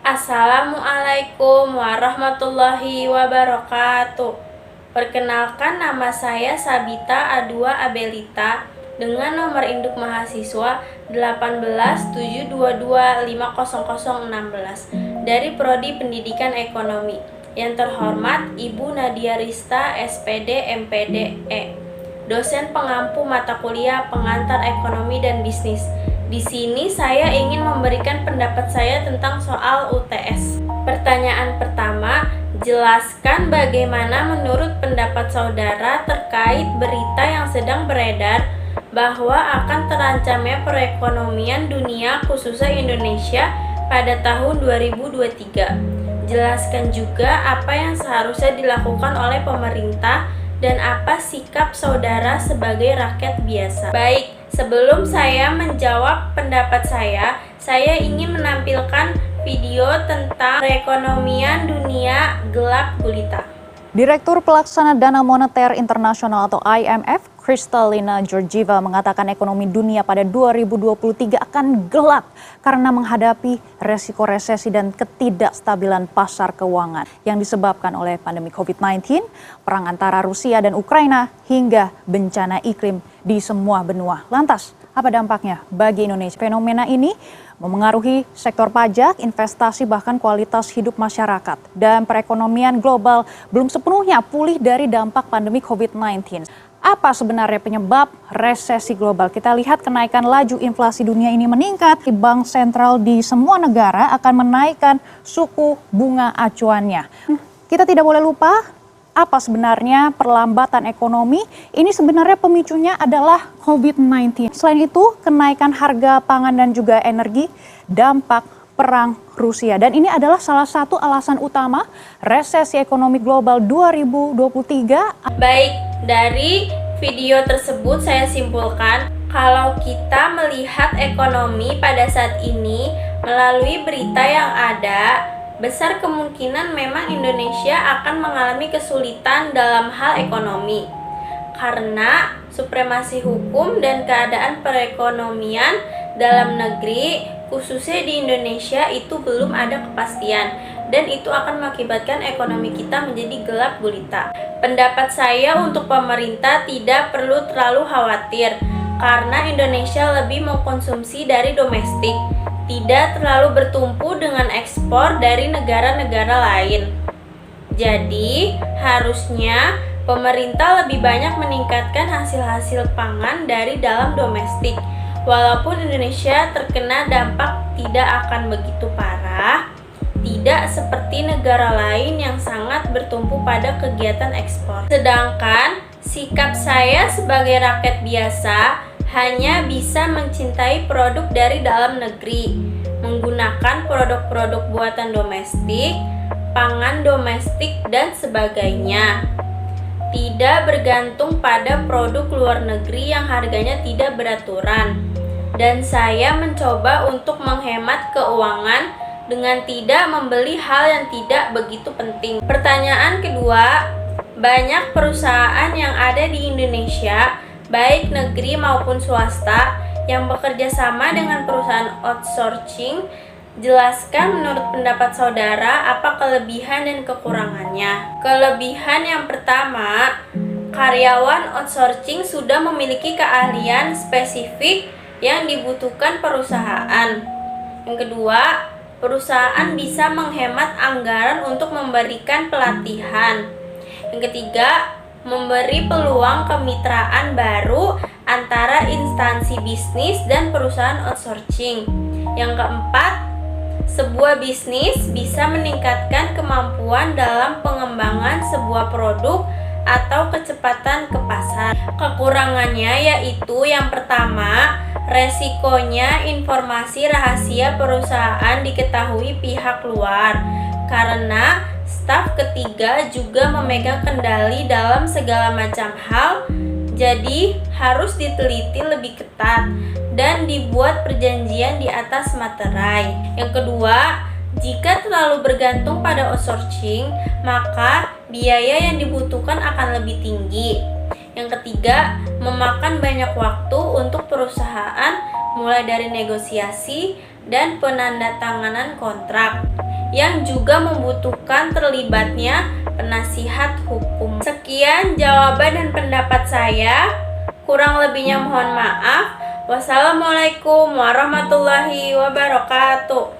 Assalamualaikum warahmatullahi wabarakatuh. Perkenalkan, nama saya Sabita Adua Abelita dengan nomor induk mahasiswa 18722500016 dari Prodi Pendidikan Ekonomi. Yang terhormat Ibu Nadia Rista, SPD, MPD, dosen pengampu mata kuliah pengantar ekonomi dan bisnis. Di sini saya ingin memberikan pendapat saya tentang soal UTS. Pertanyaan pertama, jelaskan bagaimana menurut pendapat saudara terkait berita yang sedang beredar bahwa akan terancamnya perekonomian dunia khususnya Indonesia pada tahun 2023. Jelaskan juga apa yang seharusnya dilakukan oleh pemerintah dan apa sikap saudara sebagai rakyat biasa. Baik, sebelum saya menjawab pendapat saya ingin menampilkan video tentang perekonomian dunia gelap gulita. Direktur Pelaksana Dana Moneter Internasional atau IMF, Kristalina Georgieva mengatakan ekonomi dunia pada 2023 akan gelap karena menghadapi resiko resesi dan ketidakstabilan pasar keuangan yang disebabkan oleh pandemi COVID-19, perang antara Rusia dan Ukraina, hingga bencana iklim di semua benua. Lantas, apa dampaknya bagi Indonesia? Fenomena ini memengaruhi sektor pajak, investasi, bahkan kualitas hidup masyarakat. Dan perekonomian global belum sepenuhnya pulih dari dampak pandemi COVID-19. Apa sebenarnya penyebab resesi global? Kita lihat kenaikan laju inflasi dunia ini meningkat. Bank sentral di semua negara akan menaikkan suku bunga acuannya. Kita tidak boleh lupa apa sebenarnya perlambatan ekonomi. Ini sebenarnya pemicunya adalah COVID-19. Selain itu, kenaikan harga pangan dan juga energi, dampak perang Rusia. Dan ini adalah salah satu alasan utama resesi ekonomi global 2023. Baik, dari video tersebut saya simpulkan kalau kita melihat ekonomi pada saat ini melalui berita yang ada, besar kemungkinan memang Indonesia akan mengalami kesulitan dalam hal ekonomi karena supremasi hukum dan keadaan perekonomian dalam negeri khususnya di Indonesia itu belum ada kepastian dan itu akan mengakibatkan ekonomi kita menjadi gelap gulita. Pendapat saya untuk pemerintah tidak perlu terlalu khawatir karena Indonesia lebih mengkonsumsi dari domestik, tidak terlalu bertumpu dengan ekspor dari negara-negara lain. Jadi, harusnya pemerintah lebih banyak meningkatkan hasil-hasil pangan dari dalam domestik. Walaupun Indonesia terkena dampak tidak akan begitu parah, tidak seperti negara lain yang sangat bertumpu pada kegiatan ekspor. Sedangkan sikap saya sebagai rakyat biasa hanya bisa mencintai produk dari dalam negeri, menggunakan produk-produk buatan domestik, pangan domestik, dan sebagainya. Tidak bergantung pada produk luar negeri yang harganya tidak beraturan. Dan saya mencoba untuk menghemat keuangan dengan tidak membeli hal yang tidak begitu penting. Pertanyaan kedua, banyak perusahaan yang ada di Indonesia, baik negeri maupun swasta, yang bekerja sama dengan perusahaan outsourcing. Jelaskan menurut pendapat saudara apa kelebihan dan kekurangannya. Kelebihan yang pertama, karyawan outsourcing sudah memiliki keahlian spesifik yang dibutuhkan perusahaan. Yang kedua, perusahaan bisa menghemat anggaran untuk memberikan pelatihan. Yang ketiga, memberi peluang kemitraan baru antara instansi bisnis dan perusahaan outsourcing. Yang keempat, sebuah bisnis bisa meningkatkan kemampuan dalam pengembangan sebuah produk atau kecepatan ke pasar. Kekurangannya yaitu yang pertama, resikonya informasi rahasia perusahaan diketahui pihak luar karena staf ketiga juga memegang kendali dalam segala macam hal, jadi harus diteliti lebih ketat dan dibuat perjanjian di atas materai. Yang kedua, jika terlalu bergantung pada outsourcing, maka biaya yang dibutuhkan akan lebih tinggi. Yang ketiga, memakan banyak waktu untuk perusahaan mulai dari negosiasi dan penandatanganan kontrak. yang juga membutuhkan terlibatnya penasihat hukum. Sekian jawaban dan pendapat saya. Kurang lebihnya mohon maaf. Wassalamualaikum warahmatullahi wabarakatuh.